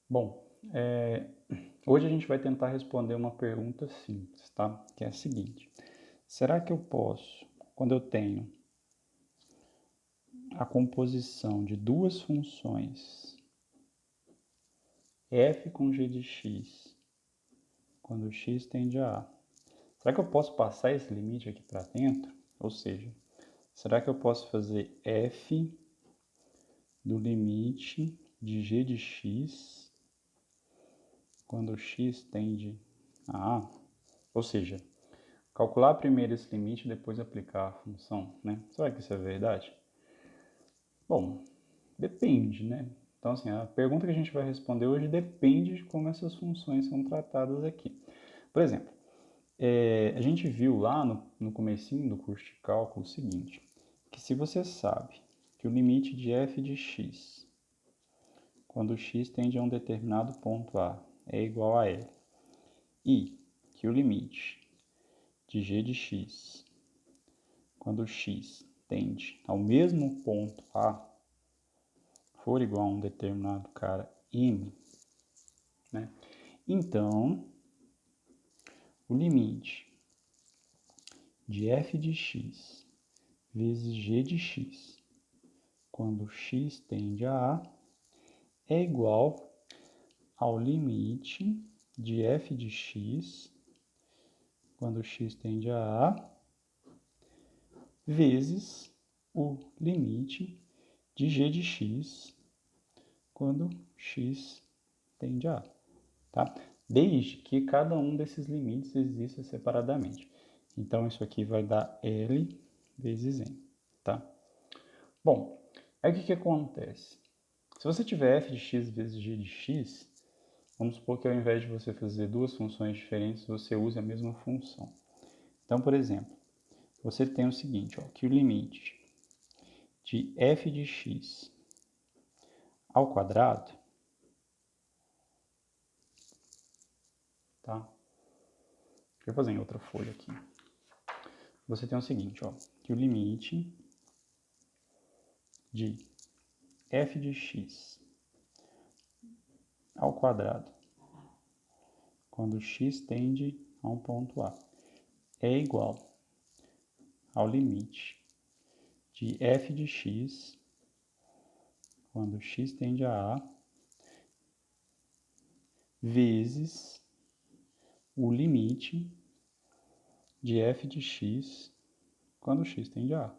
Bom, hoje a gente vai tentar responder uma pergunta simples, tá? Que é a seguinte: será que eu posso, quando eu tenho a composição de duas funções f com g de x, quando x tende a a, será que eu posso passar esse limite aqui para dentro? Ou seja, será que eu posso fazer f do limite de g de x quando x tende a a? Ou seja, calcular primeiro esse limite e depois aplicar a função, né? Será que isso é verdade? Bom, depende, né? Então, assim, a pergunta que a gente vai responder hoje depende de como essas funções são tratadas aqui. Por exemplo, a gente viu lá no comecinho do curso de cálculo o seguinte, que se você sabe que o limite de f de x, quando x tende a um determinado ponto A, é igual a L, e que o limite de g de x, quando x tende ao mesmo ponto A, for igual a um determinado cara m, né? Então, o limite de f de x vezes g de x, quando x tende a A, é igual ao limite de f de x, quando x tende a A, vezes o limite de g de x, quando x tende a A, tá? Desde que cada um desses limites exista separadamente. Então, isso aqui vai dar L vezes N, tá? Bom, aí o que acontece? Se você tiver f de x vezes g de x, vamos supor que ao invés de você fazer duas funções diferentes, você use a mesma função. Então, por exemplo, você tem o seguinte, ó, que o limite de f de x ao quadrado, tá? Deixa eu fazer em outra folha aqui. Você tem o seguinte, ó, que o limite de f de x ao quadrado, quando x tende a um ponto A, é igual ao limite de f de x, quando x tende a A, vezes o limite de f de x, quando x tende a A.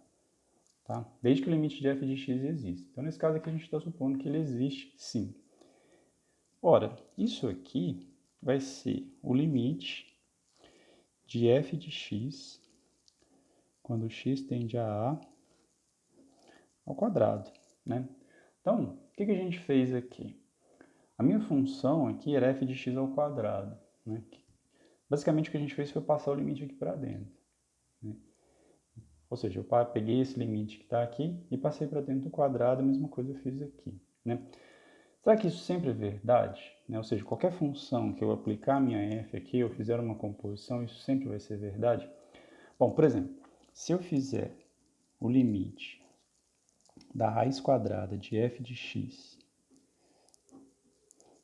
Tá? Desde que o limite de f de x existe. Então, nesse caso aqui, a gente está supondo que ele existe sim. Ora, isso aqui vai ser o limite de f de x, quando x tende a A, ao quadrado, né? Então, o que a gente fez aqui? A minha função aqui era f de x ao quadrado, né? Basicamente, o que a gente fez foi passar o limite aqui para dentro, né? Ou seja, eu peguei esse limite que está aqui e passei para dentro do quadrado, a mesma coisa eu fiz aqui, né? Será que isso sempre é verdade? Ou seja, qualquer função que eu aplicar a minha f aqui, eu fizer uma composição, isso sempre vai ser verdade? Bom, por exemplo, se eu fizer o limite da raiz quadrada de f de x,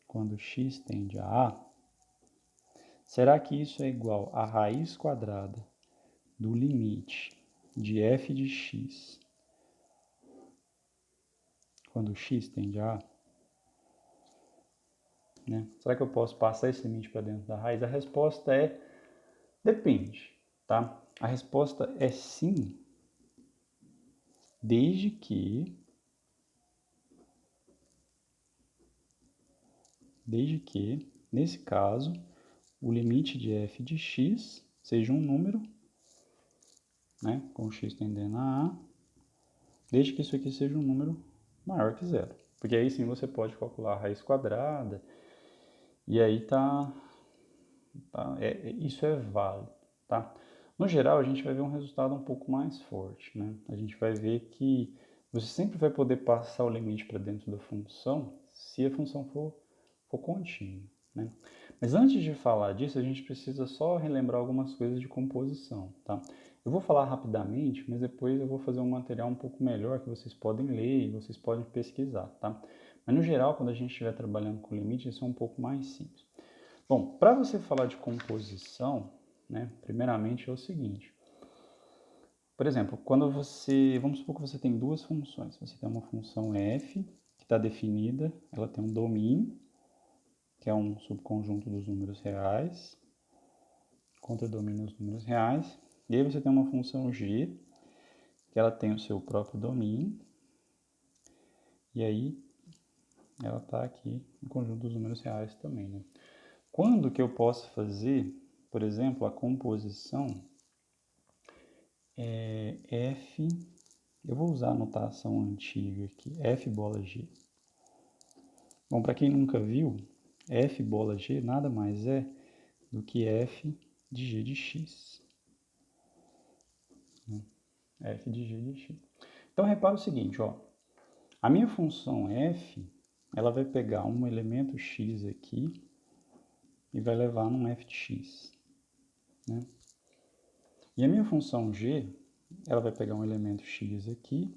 quando x tende a A, será que isso é igual à raiz quadrada do limite de f de x, quando x tende a A? Né? Será que eu posso passar esse limite para dentro da raiz? A resposta é depende, tá? A resposta é sim, desde que nesse caso, o limite de f de x seja um número, né, com x tendendo a A, desde que isso aqui seja um número maior que zero. Porque aí sim você pode calcular a raiz quadrada, e aí isso é válido, tá? No geral, a gente vai ver um resultado um pouco mais forte, né? A gente vai ver que você sempre vai poder passar o limite para dentro da função se a função for contínua, né? Mas antes de falar disso, a gente precisa só relembrar algumas coisas de composição, tá? Eu vou falar rapidamente, mas depois eu vou fazer um material um pouco melhor que vocês podem ler e vocês podem pesquisar, tá? Mas, no geral, quando a gente estiver trabalhando com limite, isso é um pouco mais simples. Bom, para você falar de composição, né, primeiramente é o seguinte. Por exemplo, vamos supor que você tem duas funções. Você tem uma função f, que está definida, ela tem um domínio, que é um subconjunto dos números reais, contradomina os números reais. E aí você tem uma função g, que ela tem o seu próprio domínio, e aí ela está aqui no conjunto dos números reais também, né? Quando que eu posso fazer, por exemplo, a composição f, eu vou usar a notação antiga aqui, f bola g. Bom, para quem nunca viu, f bola g nada mais é do que f de g de x. F de g de x. Então, repara o seguinte, ó. A minha função f, ela vai pegar um elemento x aqui e vai levar num f de x, né? E a minha função g, ela vai pegar um elemento x aqui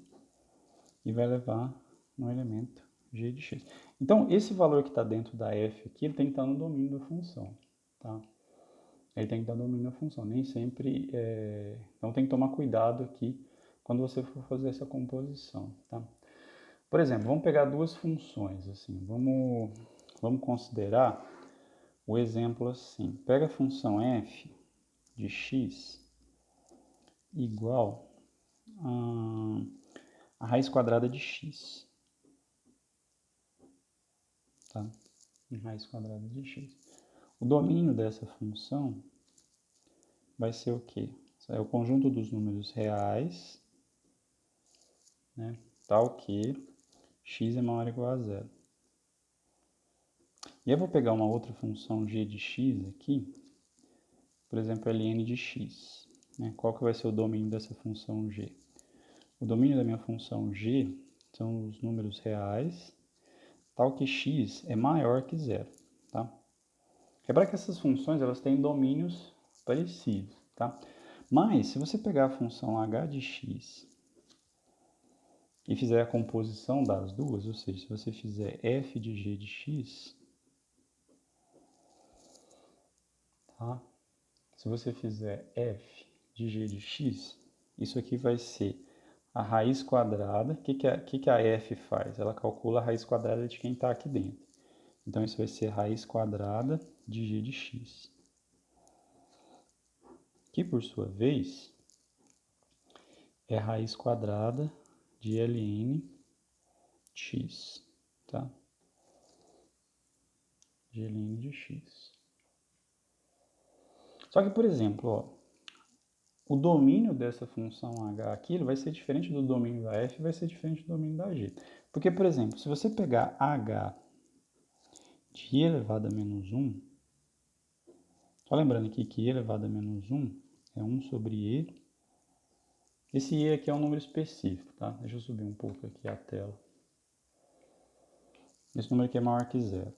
e vai levar no elemento g de x. Então, esse valor que está dentro da f aqui, ele tem que estar no domínio da função, tá? Ele tem que estar no domínio da função, nem sempre... Então, tem que tomar cuidado aqui quando você for fazer essa composição, tá? Por exemplo, vamos pegar duas funções, assim, vamos considerar o exemplo assim. Pega a função f de x igual a raiz quadrada de x, tá? Raiz quadrada de x. O domínio dessa função vai ser o quê? É o conjunto dos números reais, né? Tal que x é maior ou igual a zero. E eu vou pegar uma outra função g de x aqui, por exemplo, ln de x. Né? Qual que vai ser o domínio dessa função g? O domínio da minha função g são os números reais, tal que x é maior que zero, tá? Repara que essas funções elas têm domínios parecidos, tá? Mas, se você pegar a função h de x e fizer a composição das duas, ou seja, se você fizer f de g de x, tá? Se você fizer f de g de x, isso aqui vai ser a raiz quadrada. O que a f faz? Ela calcula a raiz quadrada de quem está aqui dentro. Então, isso vai ser raiz quadrada de g de x. Que, por sua vez, é raiz quadrada de ln de x, tá? De ln de x. Só que, por exemplo, ó, o domínio dessa função h aqui ele vai ser diferente do domínio da f, vai ser diferente do domínio da g. Porque, por exemplo, se você pegar h de e elevado a menos 1, só lembrando aqui que e elevado a menos 1 é 1 sobre e. Esse e aqui é um número específico, tá? Deixa eu subir um pouco aqui a tela. Esse número aqui é maior que zero,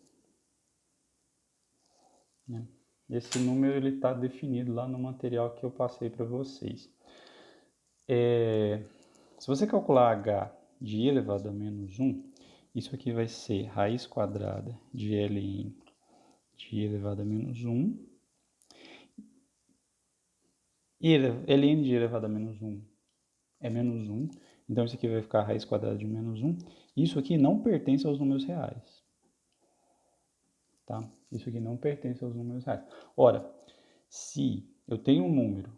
né? Esse número ele está definido lá no material que eu passei para vocês. Se você calcular h de e elevado a menos 1, isso aqui vai ser raiz quadrada de ln de e elevado a menos 1. E ln de e elevado a menos 1 é menos 1. Então, isso aqui vai ficar raiz quadrada de menos 1. Isso aqui não pertence aos números reais. Tá? Isso aqui não pertence aos números reais. Ora, se eu tenho um número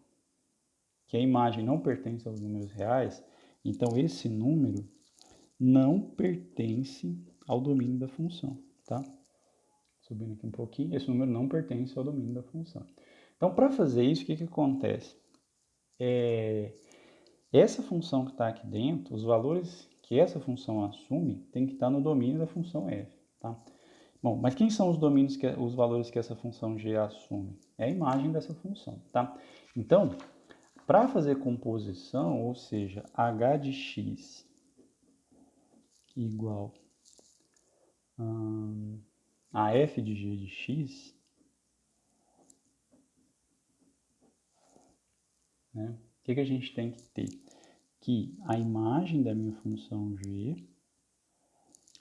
que a imagem não pertence aos números reais, então esse número não pertence ao domínio da função, tá? Subindo aqui um pouquinho, esse número não pertence ao domínio da função. Então, para fazer isso, o que acontece? Essa função que está aqui dentro, os valores que essa função assume, tem que estar no domínio da função f, tá? Bom, mas quem são os valores que essa função g assume? É a imagem dessa função, tá? Então, para fazer composição, ou seja, h de x igual a f de g de x, né? O que a gente tem que ter? Que a imagem da minha função g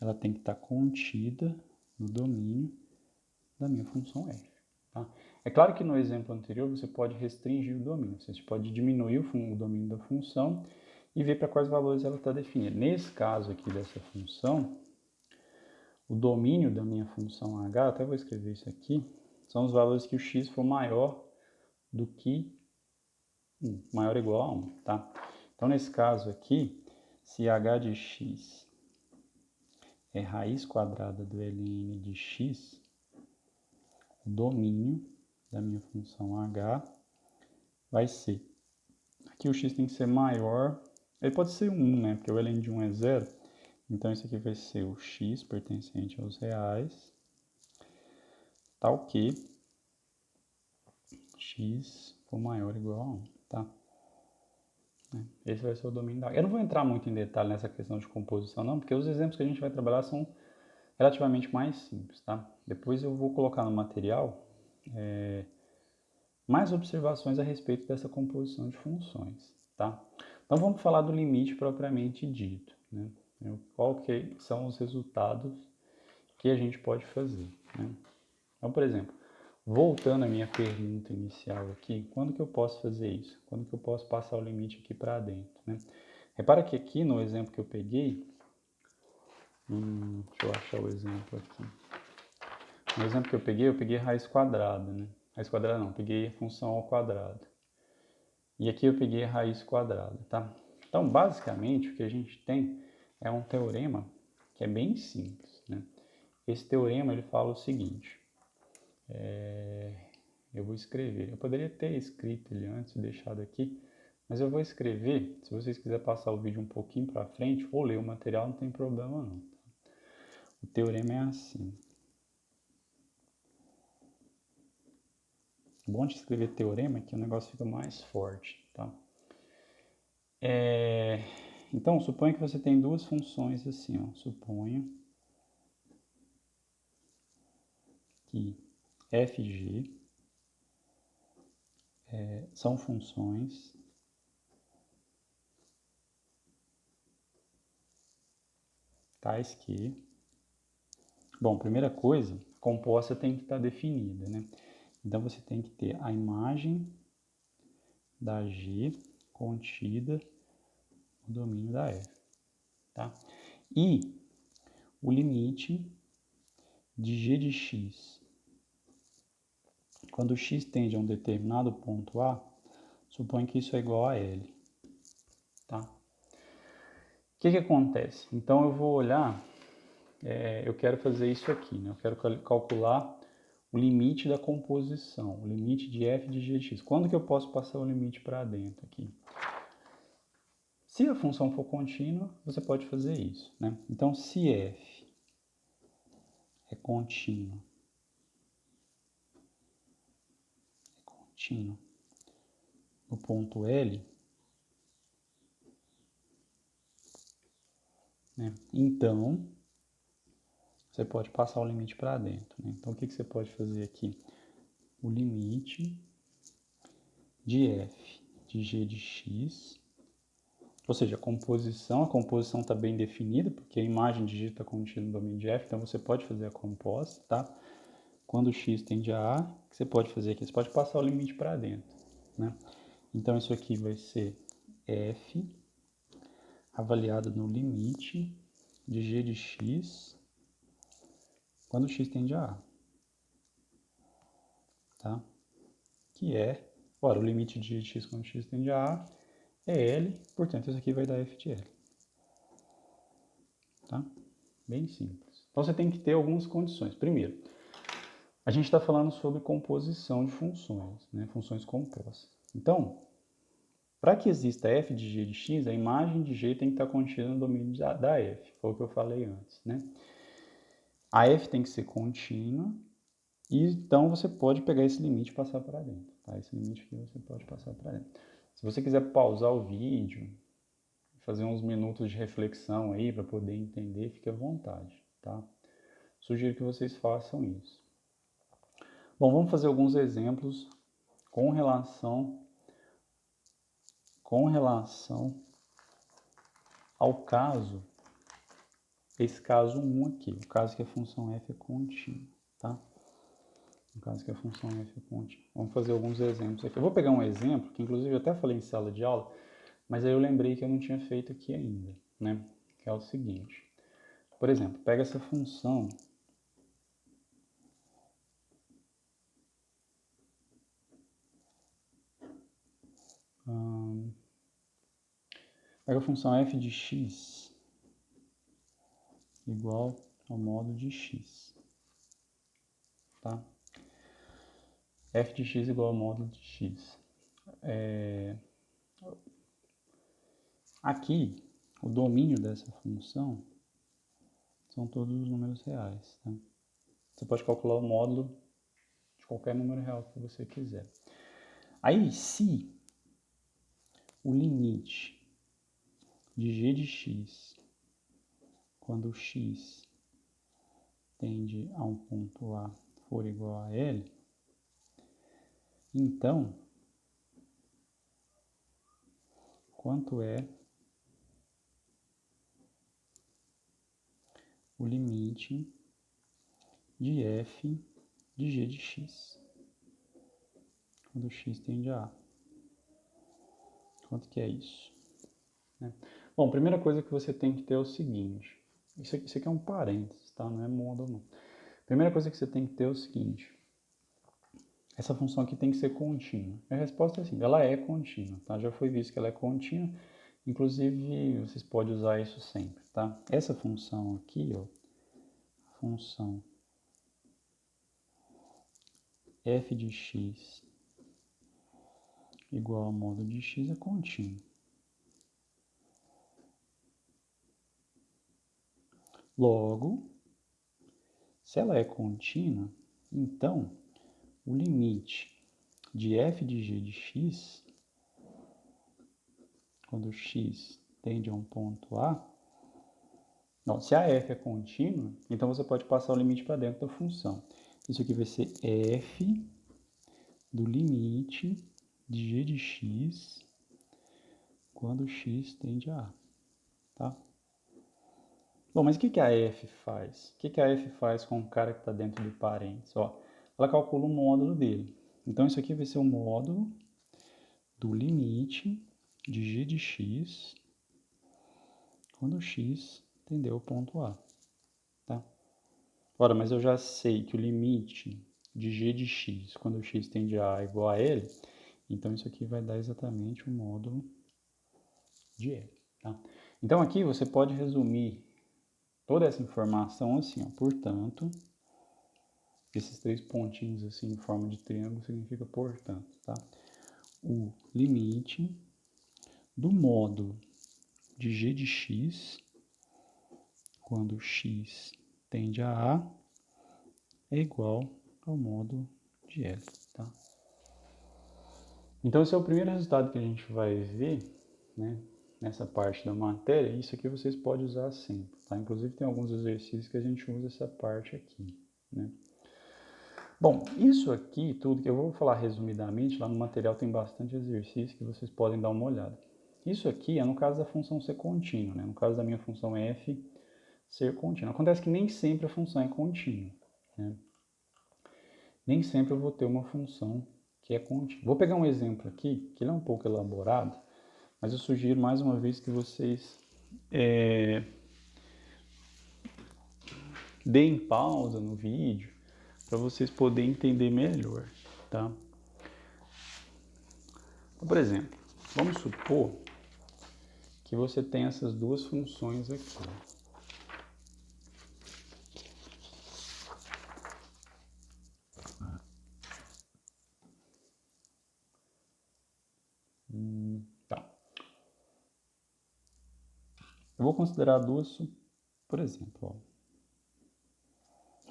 ela tem que estar contida no domínio da minha função f. Tá? É claro que no exemplo anterior você pode restringir o domínio, você pode diminuir o domínio da função e ver para quais valores ela está definida. Nesse caso aqui dessa função, o domínio da minha função h, até vou escrever isso aqui, são os valores que o x for maior do que 1, maior ou igual a 1. Tá? Então, nesse caso aqui, se h de x é raiz quadrada do ln de x, o domínio da minha função h vai ser, aqui o x tem que ser maior, ele pode ser 1, né, porque o ln de 1 é 0, então isso aqui vai ser o x pertencente aos reais, tal que x for maior ou igual a 1, tá? Esse vai ser o domínio da h. Eu não vou entrar muito em detalhe nessa questão de composição não, porque os exemplos que a gente vai trabalhar são relativamente mais simples, tá? Depois eu vou colocar no material mais observações a respeito dessa composição de funções, tá? Então vamos falar do limite propriamente dito, né? Qual que são os resultados que a gente pode fazer, né? Então, por exemplo, voltando à minha pergunta inicial aqui, quando que eu posso fazer isso? Quando que eu posso passar o limite aqui para dentro, né? Repara que aqui no exemplo que eu peguei, deixa eu achar o exemplo aqui. No exemplo que eu peguei raiz quadrada, né? Raiz quadrada não, peguei a função ao quadrado. E aqui eu peguei a raiz quadrada, tá? Então, basicamente, o que a gente tem é um teorema que é bem simples, né? Esse teorema, ele fala o seguinte, eu vou escrever, eu poderia ter escrito ele antes e deixado aqui, mas eu vou escrever, se vocês quiserem passar o vídeo um pouquinho para frente ou ler o material, não tem problema não. O teorema é assim. O bom de escrever teorema é que o negócio fica mais forte, tá? Então, suponha que você tem duas funções assim, ó. Suponha que f e g são funções tais que... Bom, primeira coisa, composta tem que estar definida, né? Então, você tem que ter a imagem da g contida no domínio da f, tá? E o limite de g de x, quando x tende a um determinado ponto A, suponha que isso é igual a L, tá? O que acontece? Então eu vou olhar, eu quero fazer isso aqui, né? Eu quero calcular o limite da composição, o limite de f de g de x. Quando que eu posso passar o limite para dentro aqui? Se a função for contínua, você pode fazer isso, né? Então, se f é contínuo no ponto L, né? Então, você pode passar o limite para dentro, né? Então, o que você pode fazer aqui? O limite de f de g de x, ou seja, a composição está bem definida, porque a imagem de g está contida no domínio de f, então você pode fazer a composta, tá? Quando x tende a A, o que você pode fazer aqui? Você pode passar o limite para dentro, né? Então, isso aqui vai ser f avaliado no limite de g de x quando x tende a A, tá? Que é, ora, o limite de g de x quando x tende a A é L, portanto, isso aqui vai dar f de L, tá? Bem simples. Então, você tem que ter algumas condições. Primeiro, a gente está falando sobre composição de funções, né? Funções compostas. Então, para que exista f de g de x, a imagem de g tem que estar contida no domínio da f, foi o que eu falei antes, né? A f tem que ser contínua, e então você pode pegar esse limite e passar para dentro, tá? Esse limite aqui você pode passar para dentro. Se você quiser pausar o vídeo, fazer uns minutos de reflexão aí para poder entender, fique à vontade, tá? Sugiro que vocês façam isso. Bom, vamos fazer alguns exemplos com relação ao caso esse caso 1 aqui, o caso que a função f é contínua, tá? No caso que a função f é contínua. Vamos fazer alguns exemplos aqui. Eu vou pegar um exemplo, que inclusive eu até falei em sala de aula, mas aí eu lembrei que eu não tinha feito aqui ainda, né? Que é o seguinte. Por exemplo, pega essa função pega a função f de x igual ao modo de x, tá? F de x igual ao módulo de x. Aqui, o domínio dessa função são todos os números reais, tá? Você pode calcular o módulo de qualquer número real que você quiser. Aí, se o limite de g de x, quando x tende a um ponto A, for igual a L, então, quanto é o limite de f de g de x, quando x tende a A? Quanto que é isso? Né? Bom, primeira coisa que você tem que ter é o seguinte. Isso aqui é um parênteses, tá? Não é módulo, não. Primeira coisa que você tem que ter é o seguinte. Essa função aqui tem que ser contínua. A resposta é sim, ela é contínua, tá? Já foi visto que ela é contínua. Inclusive, vocês podem usar isso sempre, tá? Essa função aqui, ó, função f de x igual ao módulo de x é contínua. Logo, se ela é contínua, então o limite de f de g de x, quando x tende a um ponto A, não, se a f é contínua, então você pode passar o limite para dentro da função. Isso aqui vai ser f do limite de g de x quando x tende a A, tá? Bom, mas o que a f faz? O que a f faz com o cara que está dentro do parênteses? Ó, ela calcula o módulo dele. Então, isso aqui vai ser o módulo do limite de g de x quando x tender ao ponto A, tá? Ora, mas eu já sei que o limite de g de x quando x tende a A é igual a L, então isso aqui vai dar exatamente o módulo de L, tá? Então aqui você pode resumir toda essa informação assim, ó, portanto, esses 3 pontinhos assim em forma de triângulo significa portanto, tá? O limite do módulo de g de x quando x tende a A é igual ao módulo de L, tá? Então esse é o primeiro resultado que a gente vai ver, né, nessa parte da matéria. Isso aqui vocês podem usar sempre, tá? Inclusive tem alguns exercícios que a gente usa essa parte aqui, né? Bom, isso aqui tudo que eu vou falar resumidamente, lá no material tem bastante exercício que vocês podem dar uma olhada. Isso aqui é no caso da função ser contínua, né? No caso da minha função f ser contínua. Acontece que nem sempre a função é contínua, né? Nem sempre eu vou ter uma função que é contínua. Vou pegar um exemplo aqui, que ele é um pouco elaborado, mas eu sugiro mais uma vez que vocês deem pausa no vídeo para vocês poderem entender melhor, tá? Então, por exemplo, vamos supor que você tem essas duas funções aqui. Tá. Eu vou considerar duas, por exemplo, ó.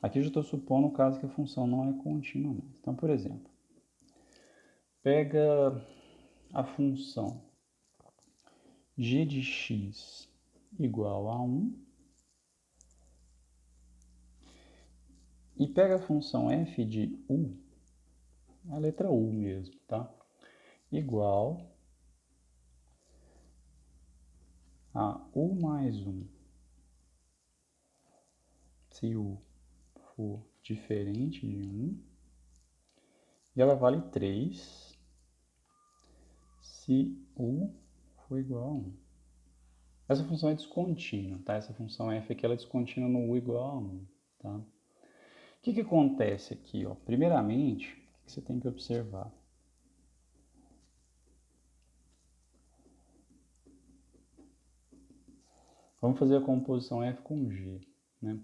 Aqui eu já estou supondo o caso que a função não é contínua mais. Então, por exemplo, pega a função g de x igual a 1 e pega a função f de u, a letra u mesmo, tá? Igual a u mais 1 se U for diferente de 1, e ela vale 3 se U for igual a 1. Essa função é descontínua, tá? Essa função f aqui ela é descontínua no U igual a 1, tá? O que acontece aqui, ó? Primeiramente, o que você tem que observar? Vamos fazer a composição f com g, né?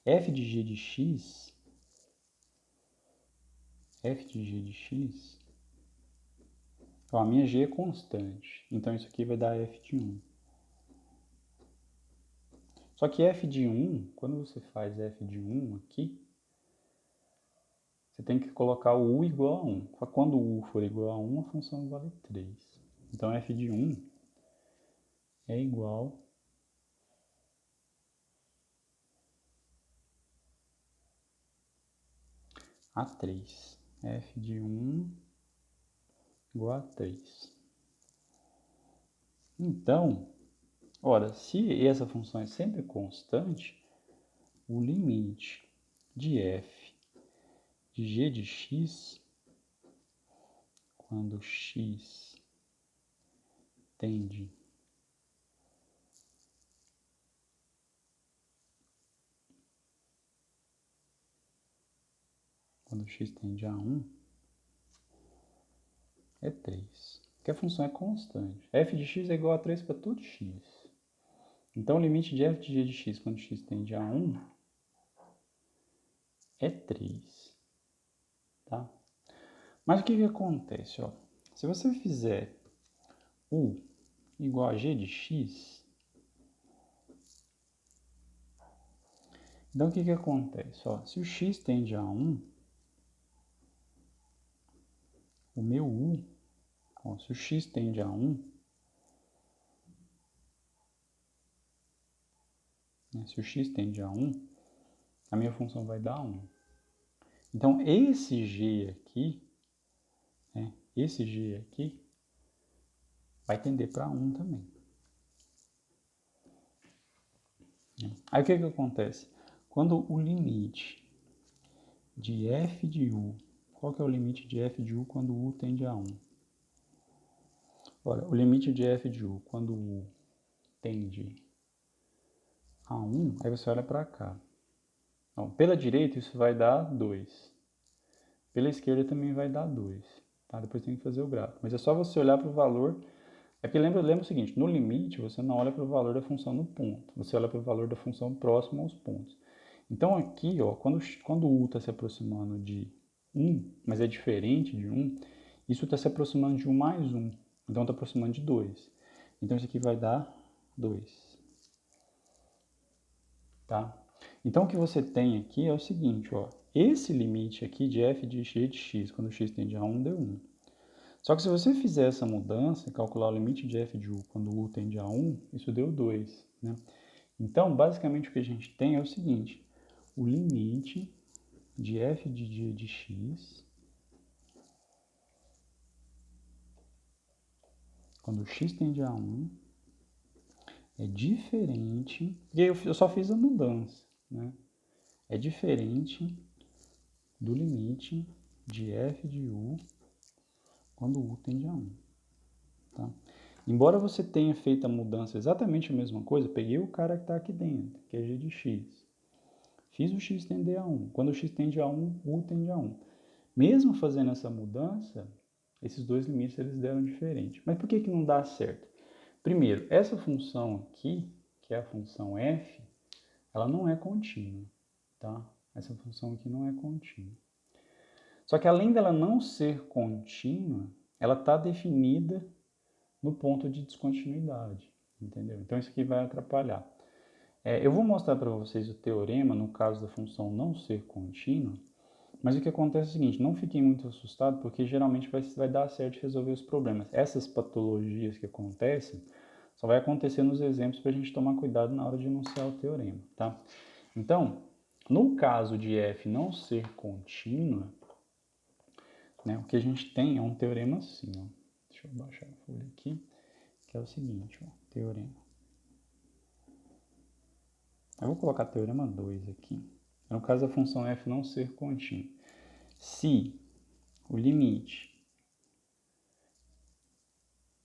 f de g de x, ó, a minha g é constante, então isso aqui vai dar f de 1. Só que f de 1, quando você faz f de 1 aqui, você tem que colocar o u igual a 1. Quando o u for igual a 1, a função vale 3. Então f de 1 é igual a 3. f de 1 igual a 3. Então, ora, se essa função é sempre constante, o limite de f de g de x, quando x tende a 1, é 3. Porque a função é constante. f de x é igual a 3 para todo x. Então, o limite de f de g de x quando x tende a 1 é 3. Tá? Mas o que acontece? Ó? Se você fizer u igual a g de x, então o que acontece? Ó, se o x tende a 1, o meu u, ó, se o x tende a 1, né, se o x tende a 1, a minha função vai dar 1. Então, esse g aqui, né, vai tender para 1 também. Aí o que acontece? Quando o limite de f de u, qual que é o limite de f de u quando u tende a 1? Ora, o limite de f de u quando u tende a 1, aí você olha para cá. Então, pela direita isso vai dar 2. Pela esquerda também vai dar 2. Tá? Depois tem que fazer o gráfico. Mas é só você olhar para o valor. É porque lembra o seguinte, no limite você não olha para o valor da função no ponto. Você olha para o valor da função próximo aos pontos. Então aqui, ó, quando o u está se aproximando de 1, mas é diferente de 1, isso está se aproximando de 1 mais 1. Então está aproximando de 2. Então isso aqui vai dar 2. Tá? Então o que você tem aqui é o seguinte, ó, esse limite aqui de f de g de x, quando x tende a 1, deu 1. Só que se você fizer essa mudança, calcular o limite de f de u quando u tende a 1, isso deu 2. Né? Então, basicamente o que a gente tem é o seguinte, o limite de f de g de x, quando x tende a 1, é diferente, e aí eu só fiz a mudança, né? É diferente do limite de f de u quando u tende a 1. Tá? Embora você tenha feito a mudança exatamente a mesma coisa, peguei o cara que está aqui dentro, que é g de x. Fiz o x tender a 1. Quando o x tende a 1, u tende a 1. Mesmo fazendo essa mudança, esses dois limites eles deram diferente. Mas por que não dá certo? Primeiro, essa função aqui, que é a função f, ela não é contínua. Tá? Essa função aqui não é contínua. Só que além dela não ser contínua, ela está definida no ponto de descontinuidade, entendeu? Então isso aqui vai atrapalhar. Eu vou mostrar para vocês o teorema no caso da função não ser contínua, mas o que acontece é o seguinte, não fiquem muito assustados porque geralmente vai dar certo resolver os problemas. Essas patologias que acontecem só vai acontecer nos exemplos para a gente tomar cuidado na hora de enunciar o teorema, tá? Então, no caso de f não ser contínua, né, o que a gente tem é um teorema assim, ó. Deixa eu baixar a folha aqui, que é o seguinte, ó, teorema. Eu vou colocar teorema 2 aqui. no caso da função f não ser contínua. Se o limite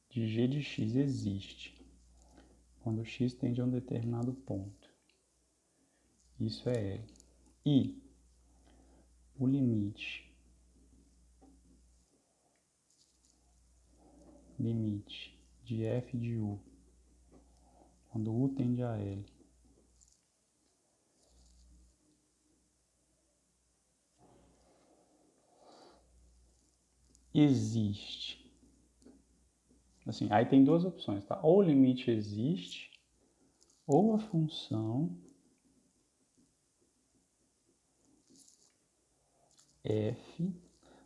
de g de x existe quando x tende a um determinado ponto, isso é L, e o limite de f de u quando u tende a L existe. Assim, aí tem duas opções, tá? Ou o limite existe, ou a função f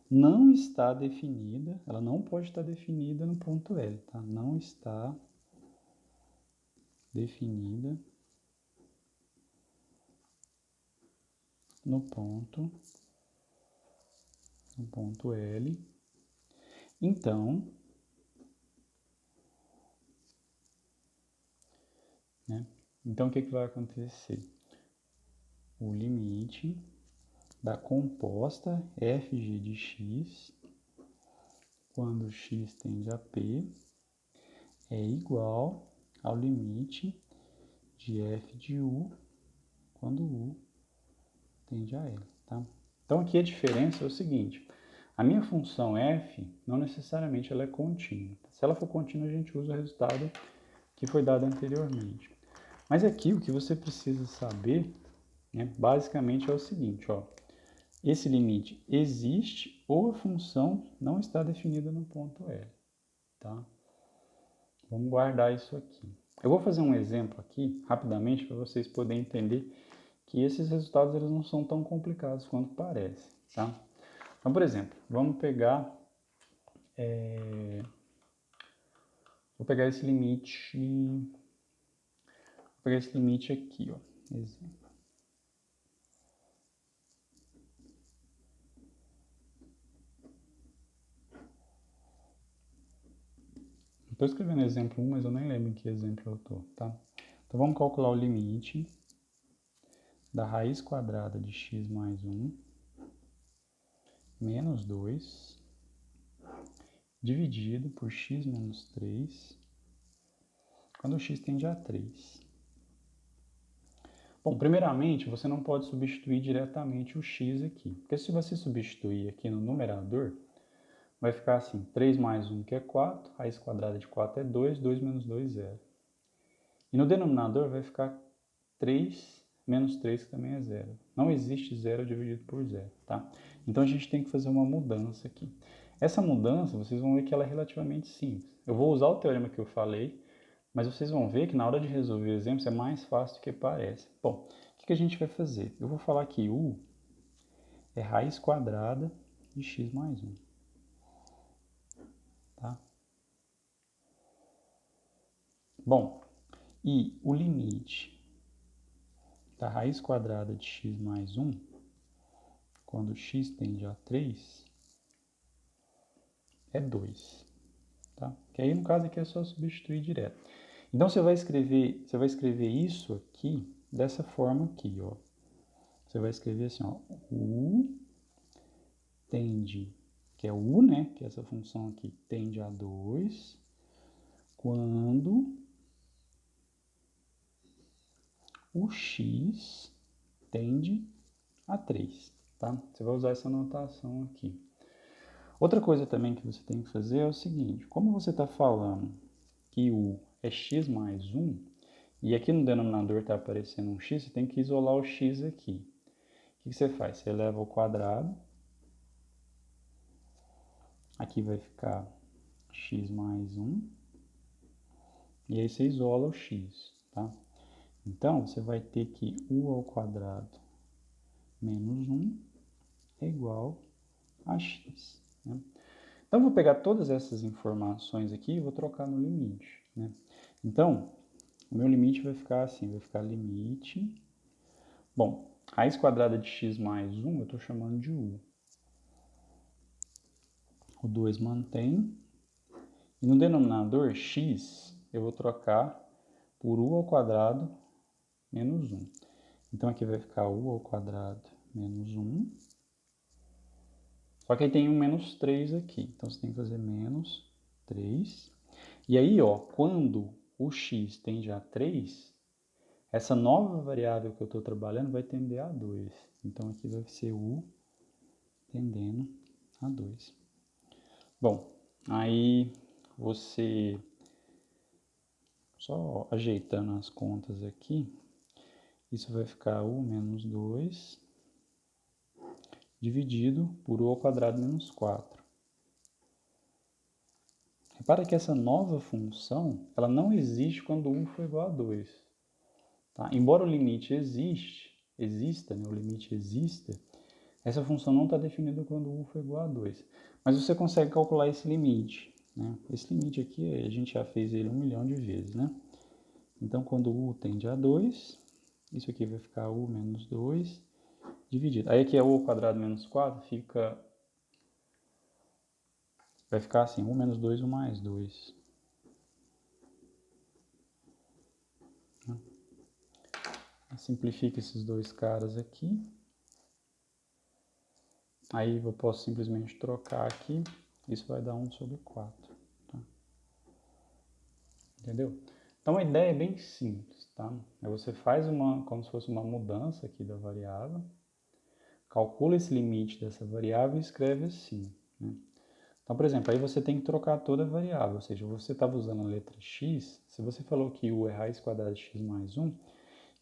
não está definida, ela não pode estar definida no ponto L, tá? Não está definida no ponto L. Então, o que vai acontecer? O limite da composta fg de x, quando x tende a p, é igual ao limite de f de u, quando u tende a L, tá? Então, aqui a diferença é o seguinte: a minha função f, não necessariamente ela é contínua. Se ela for contínua, a gente usa o resultado que foi dado anteriormente. Mas aqui o que você precisa saber, né, basicamente é o seguinte, ó. Esse limite existe ou a função não está definida no ponto L, tá? Vamos guardar isso aqui. Eu vou fazer um exemplo aqui, rapidamente, para vocês poderem entender que esses resultados eles não são tão complicados quanto parecem, tá? Então, por exemplo, vamos pegar... vou pegar esse limite... Vou pegar esse limite aqui, ó. Exemplo. Estou escrevendo exemplo 1, mas eu nem lembro em que exemplo eu estou, tá? Então vamos calcular o limite da raiz quadrada de x mais 1 menos 2 dividido por x menos 3 quando x tende a 3. Bom, primeiramente, você não pode substituir diretamente o x aqui, porque se você substituir aqui no numerador, vai ficar assim, 3 mais 1 que é 4, raiz quadrada de 4 é 2, 2 menos 2, 0. E no denominador vai ficar 3 menos 3, que também é 0. Não existe 0 dividido por 0, tá? Então a gente tem que fazer uma mudança aqui. Essa mudança, vocês vão ver que ela é relativamente simples. Eu vou usar o teorema que eu falei, mas vocês vão ver que na hora de resolver exemplos é mais fácil do que parece. Bom, o que a gente vai fazer? Eu vou falar que u é raiz quadrada de x mais 1. Tá? Bom, e o limite da raiz quadrada de x mais 1, quando x tende a 3, é 2. Tá? Que aí no caso aqui é só substituir direto. Então você vai escrever isso aqui dessa forma aqui, ó. Você vai escrever assim, ó, u tende, que é u, né, que é essa função aqui, tende a 2 quando o x tende a 3, tá? Você vai usar essa notação aqui. Outra coisa também que você tem que fazer é o seguinte, como você está falando que u é x mais 1, e aqui no denominador está aparecendo um x, você tem que isolar o x aqui. O que você faz? Você eleva ao quadrado, aqui vai ficar x mais 1, e aí você isola o x, tá? Então, você vai ter que u ao quadrado menos 1 é igual a x, né? Então, eu vou pegar todas essas informações aqui e vou trocar no limite, né? Então, o meu limite vai ficar assim, vai ficar limite... Bom, raiz quadrada de x mais 1 eu estou chamando de u. O 2 mantém. E no denominador, x, eu vou trocar por u ao quadrado menos 1. Então aqui vai ficar u ao quadrado menos 1. Só que aí tem um menos 3 aqui. Então você tem que fazer menos 3. E aí, ó, quando o x tende a 3, essa nova variável que eu estou trabalhando vai tender a 2. Então aqui vai ser u tendendo a 2. Bom, aí você, só ajeitando as contas aqui, isso vai ficar u menos 2 dividido por u ao quadrado menos 4. Repara que essa nova função, ela não existe quando u for igual a 2. Tá? Embora o limite exista, né? O limite exista, essa função não está definida quando u for igual a 2. Mas você consegue calcular esse limite. Né? Esse limite aqui, a gente já fez ele 1 milhão de vezes. Né? Então, quando u tende a 2, isso aqui vai ficar u menos 2 dividido. Aí aqui é u ao quadrado menos 4, vai ficar assim, u menos 2, u mais 2. Simplifica esses dois caras aqui. Aí eu posso simplesmente trocar aqui. Isso vai dar 1 sobre 4. Tá? Entendeu? Então a ideia é bem simples. Tá? Você faz como se fosse uma mudança aqui da variável. Calcula esse limite dessa variável e escreve assim. Né? Então, por exemplo, aí você tem que trocar toda a variável. Ou seja, você estava usando a letra x. Se você falou que u é raiz quadrada de x mais 1,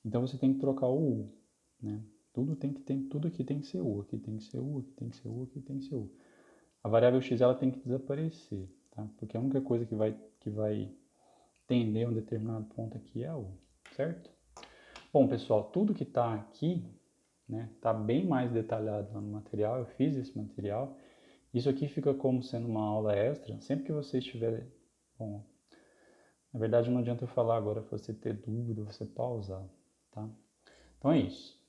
então você tem que trocar o u. Né? Tudo aqui tem que ser u, aqui tem que ser u, aqui tem que ser u, aqui tem que ser u. A variável x ela tem que desaparecer, tá? Porque a única coisa que vai tender a um determinado ponto aqui é a u, certo? Bom, pessoal, tudo que está aqui, né, está bem mais detalhado lá no material, eu fiz esse material. Isso aqui fica como sendo uma aula extra, sempre que você estiver... Bom, na verdade não adianta eu falar agora para você ter dúvida, você pausar, tá? Então é isso.